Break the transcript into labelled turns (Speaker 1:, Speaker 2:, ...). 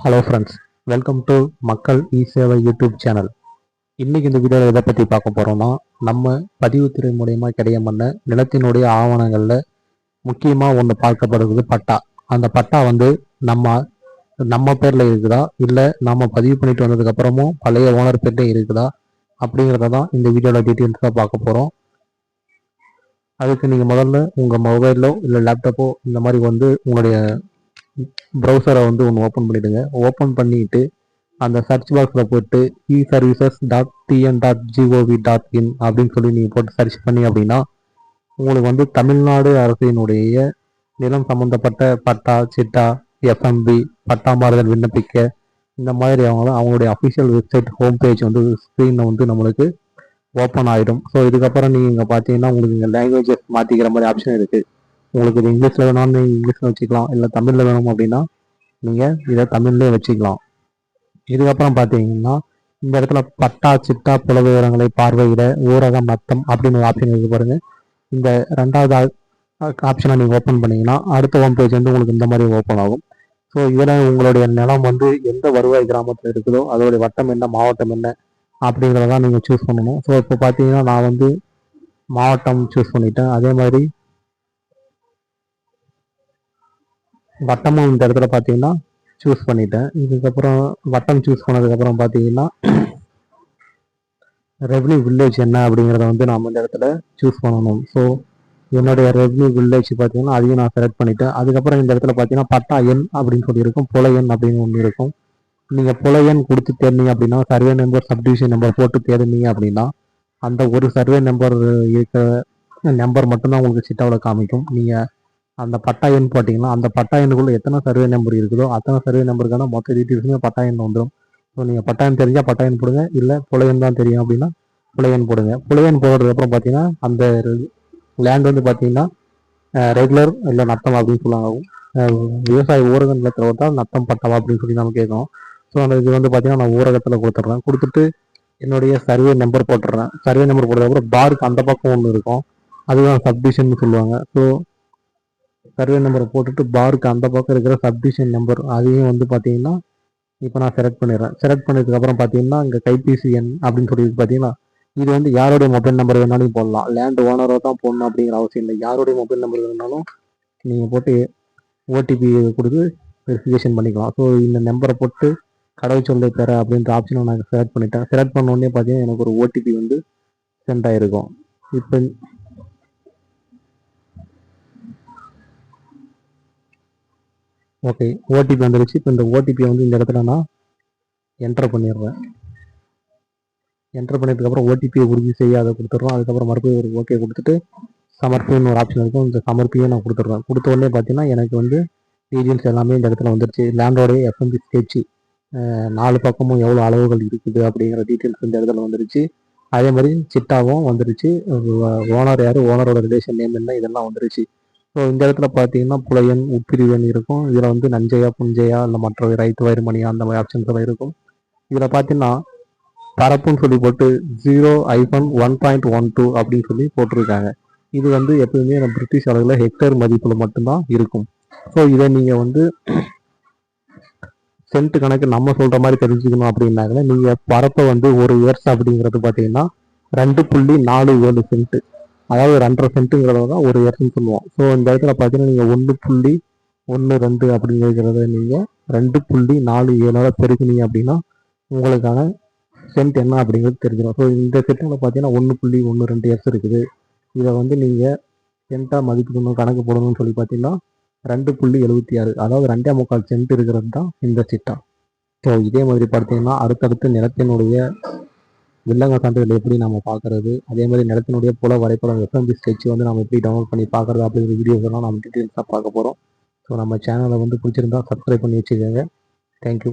Speaker 1: Hello friends, welcome to மக்கள் இ சேவை YouTube channel. இன்னைக்கு இந்த வீடியோவில் எதை பற்றி பார்க்க போகிறோம்னா, நம்ம பதிவுத்துறை மூலயமா கிடைக்க பண்ண நிலத்தினுடைய ஆவணங்களில் முக்கியமாக ஒன்று பார்க்கப்படுறது பட்டா. அந்த பட்டா வந்து நம்ம நம்ம பேரில் இருக்குதா, இல்லை நம்ம பதிவு பண்ணிட்டு வந்ததுக்கப்புறமும் பழைய ஓனர் பேர்ல இருக்குதா அப்படிங்கிறத தான் இந்த வீடியோவில் டீட்டெயில்ஸாக பார்க்க போகிறோம். அதுக்கு நீங்கள் முதல்ல உங்கள் மொபைலோ இல்லை லேப்டாப்போ இந்த மாதிரி வந்து உங்களுடைய ப்ரௌசரை வந்து ஒன்று ஓப்பன் பண்ணிவிடுங்க. ஓப்பன் பண்ணிவிட்டு அந்த சர்ச் பாக்ஸில் போட்டு eservices.tn.gov.in அப்படின்னு சொல்லி நீங்கள் போட்டு சர்ச் பண்ணி அப்படின்னா உங்களுக்கு வந்து தமிழ்நாடு அரசினுடைய நிலம் சம்மந்தப்பட்ட பட்டா, சிட்டா, எஃப்எம்பி, பட்டா மாறுதல் விண்ணப்பிக்க இந்த மாதிரி அவங்களுடைய அஃபிஷியல் வெப்சைட் ஹோம் பேஜ் வந்து ஸ்க்ரீனில் வந்து நம்மளுக்கு ஓப்பன் ஆகிடும். ஸோ இதுக்கப்புறம் நீங்கள் இங்கே பார்த்தீங்கன்னா உங்களுக்கு இங்கே லாங்குவேஜஸ் மாற்றிக்கிற மாதிரி ஆப்ஷன் இருக்குது. உங்களுக்கு இது இங்கிலீஷில் வேணும்னு நீங்கள் இங்கிலீஷில் வச்சுக்கலாம், இல்லை தமிழில் வேணும் அப்படின்னா நீங்கள் இதை தமிழ்லேயே வச்சுக்கலாம். இதுக்கப்புறம் பார்த்தீங்கன்னா இந்த இடத்துல பட்டா, சிட்டா, புல விவரங்களை பார்வையிட ஊரகம் நத்தம் அப்படின்னு ஒரு ஆப்ஷன் இருக்கு பாருங்க. இந்த ரெண்டாவது ஆப்ஷனை நீங்கள் ஓப்பன் பண்ணீங்கன்னா அடுத்த ஹோம் பேஜ் வந்து உங்களுக்கு இந்த மாதிரி ஓப்பன் ஆகும். ஸோ இதில் உங்களுடைய நிலம் வந்து எந்த வருவாய் கிராமத்தில் இருக்குதோ அதோடைய வட்டம் என்ன, மாவட்டம் என்ன அப்படிங்கிறதான் நீங்கள் சூஸ் பண்ணணும். ஸோ இப்போ பார்த்தீங்கன்னா நான் வந்து மாவட்டம் சூஸ் பண்ணிட்டேன். அதே மாதிரி வட்டமும் இந்த இடத்துல பார்த்தீங்கன்னா சூஸ் பண்ணிட்டேன். இதுக்கப்புறம் வட்டம் சூஸ் பண்ணதுக்கப்புறம் பார்த்தீங்கன்னா ரெவன்யூ வில்லேஜ் என்ன அப்படிங்கிறத வந்து நாம் இந்த இடத்துல சூஸ் பண்ணணும். ஸோ என்னுடைய ரெவன்யூ வில்லேஜ் பார்த்தீங்கன்னா அதையும் நான் செலக்ட் பண்ணிட்டேன். அதுக்கப்புறம் இந்த இடத்துல பார்த்தீங்கன்னா பட்டா எண் அப்படின்னு சொல்லி இருக்கும், புல எண் அப்படின்னு ஒன்று இருக்கும். நீங்கள் புல எண் கொடுத்து தேடினீங்க அப்படின்னா சர்வே நம்பர், சப்டிவிஷன் நம்பர் போட்டு தேடினீங்க அப்படின்னா அந்த ஒரு சர்வே நம்பர் இருக்கிற நம்பர் மட்டும்தான் உங்களுக்கு சிட்டாவில் காமிக்கும். நீங்கள் அந்த பட்டா எண் போட்டிங்கன்னா அந்த பட்டா எண்ணுக்குள்ளே எத்தனை சர்வே நம்பர் இருக்குதோ அத்தனை சர்வே நம்பருக்கான மொத்த டீட்டெயில்ஸுமே பட்டா எண் வந்துடும். ஸோ நீங்கள் பட்டா எண் தெரிஞ்சால் பட்டா எண் போடுங்க, இல்லை புல எண் தான் தெரியும் அப்படின்னா புல எண் போடுங்க. புல எண் போடுறதுக்கப்புறம் பார்த்தீங்கன்னா அந்த லேண்ட் வந்து பார்த்தீங்கன்னா ரெகுலர் இல்லை நத்தம் அப்படின்னு சொல்லுவாங்க. விவசாய ஊரக நிலத்தில் கொடுத்தா நத்தம் பட்டவா அப்படின்னு சொல்லி நம்ம கேட்கணும். ஸோ அந்த இது வந்து பார்த்தீங்கன்னா நான் ஊரகத்தில் கொடுத்துட்றேன். கொடுத்துட்டு என்னுடைய சர்வே நம்பர் போட்டுடுறேன். சர்வே நம்பர் போட்டதுக்கப்புறம் பாருக்கு அந்த பக்கம் ஒன்று இருக்கும், அதுதான் சப்டிஷன் சொல்லுவாங்க. ஸோ சர்வே நம்பரை போட்டுட்டு பாருக்கு அந்த பக்கம் இருக்கிற சப்டிஷன் நம்பர் அதையும் வந்து பார்த்தீங்கன்னா இப்போ நான் செலக்ட் பண்ணிடுறேன். செலக்ட் பண்ணதுக்கப்புறம் பார்த்தீங்கன்னா இங்கே கைபேசி எண் அப்படின்னு சொல்லி பார்த்தீங்கன்னா இது வந்து யாருடைய மொபைல் நம்பர் வேணாலும் போடலாம். லேண்ட் ஓனரோ தான் போடணும் அப்படிங்கிற அவசியம் இல்லை. யாருடைய மொபைல் நம்பர் வேணாலும் நீங்கள் போட்டு ஓடிபி கொடுத்து வெரிஃபிகேஷன் பண்ணிக்கலாம். ஸோ இந்த நம்பரை போட்டு கடவுள் சொல்லை பெற அப்படின்ற ஆப்ஷனை நான் செலக்ட் பண்ணிட்டேன். செலக்ட் பண்ண உடனே பார்த்தீங்கன்னா எனக்கு ஒரு ஓடிபி வந்து சென்ட் ஆகிருக்கும். இப்போ ஓகே, ஓடிபி வந்துருச்சு. இப்போ இந்த ஓடிபியை வந்து இந்த இடத்துல நான் என்டர் பண்ணிடுறேன். என்டர் பண்ணதுக்கப்புறம் ஓடிபியை உறுதி செய்ய அதை கொடுத்துட்றோம். அதுக்கப்புறம் மறுபடியும் ஒரு ஓகே கொடுத்துட்டு சமர்ப்பின்னு ஒரு ஆப்ஷன் இருக்கும், இந்த சமர்ப்பியை நான் கொடுத்துட்றேன். கொடுத்த உடனே பார்த்தீங்கன்னா எனக்கு வந்து டீட்டெயில்ஸ் எல்லாமே இந்த இடத்துல வந்துருச்சு. லேண்டோடைய எஃப்எம்பி ஸ்கெட்சு 4 பக்கமும் எவ்வளோ அளவுகள் இருக்குது அப்படிங்கிற டீட்டெயில்ஸ் இந்த இடத்துல வந்துருச்சு. அதே மாதிரி சிட்டாவும் வந்துருச்சு. ஓனர் யார், ஓனரோட ரிலேஷன் நேம் என்ன, இதெல்லாம் வந்துருச்சு. ஸோ இந்த இடத்துல பார்த்தீங்கன்னா புலையன், உட்பிரிவன் இருக்கும். இதில் வந்து நஞ்சையா, புஞ்சையா, இல்லை மற்ற ரைத்து வயர்மணியா அந்த மாதிரி ஆப்ஷன்ஸ் எல்லாம் இருக்கும். இதில் பார்த்தீங்கன்னா பரப்புன்னு சொல்லி போட்டு 0-1.12 அப்படின்னு சொல்லி போட்டிருக்காங்க. இது வந்து எப்பவுமே நம்ம பிரிட்டிஷ் அளவில் ஹெக்டேர் மதிப்பில் மட்டும்தான் இருக்கும். ஸோ இதை நீங்கள் வந்து சென்ட் கணக்கு நம்ம சொல்கிற மாதிரி தெரிஞ்சுக்கணும் அப்படின்னாங்களே நீங்கள் பரப்பை வந்து ஒரு இயர்ஸ் அப்படிங்கிறது பார்த்தீங்கன்னா 2.47 சென்ட், அதாவது 2.5 சென்ட்டுங்கிறத தான் ஒரு இயர்ஸ்ன்னு சொல்லுவோம். ஸோ இந்த இடத்துல பார்த்தீங்கன்னா நீங்கள் 1.12 அப்படிங்கிறத நீங்கள் 2.47 பெருக்கினீங்க அப்படின்னா உங்களுக்கான சென்ட் என்ன அப்படிங்கிறது தெரிஞ்சிடும். ஸோ இந்த சென்ட்டில் பார்த்தீங்கன்னா 1.12 இயர்ஸ் இருக்குது. இதை வந்து நீங்கள் சென்ட்டாக மதிப்பிடணும், கணக்கு போடணும்னு சொல்லி பார்த்தீங்கன்னா 2.76, அதாவது 2.25 சென்ட் இருக்கிறது தான் இந்த சிட்டா. ஸோ இதே மாதிரி பார்த்தீங்கன்னா அடுத்தடுத்து நிலத்தினுடைய வில்லங்க சான்றிதழ் எப்படி நம்ம பார்க்குறது, அதே மாதிரி நிலத்தினுடைய புல வரைபடம் எஃப்எம்பி ஸ்கெட்ச் வந்து நம்ம எப்படி டவுன்லோட் பண்ணி பார்க்குறது அப்படிங்கிற வீடியோஸ்லாம் நம்ம டீட்டெயில்ஸாக பார்க்க போகிறோம். ஸோ நம்ம சேனலை வந்து பிடிச்சிருந்தா சப்ஸ்கிரைப் பண்ணி வச்சுக்கோங்க. தேங்க்யூ.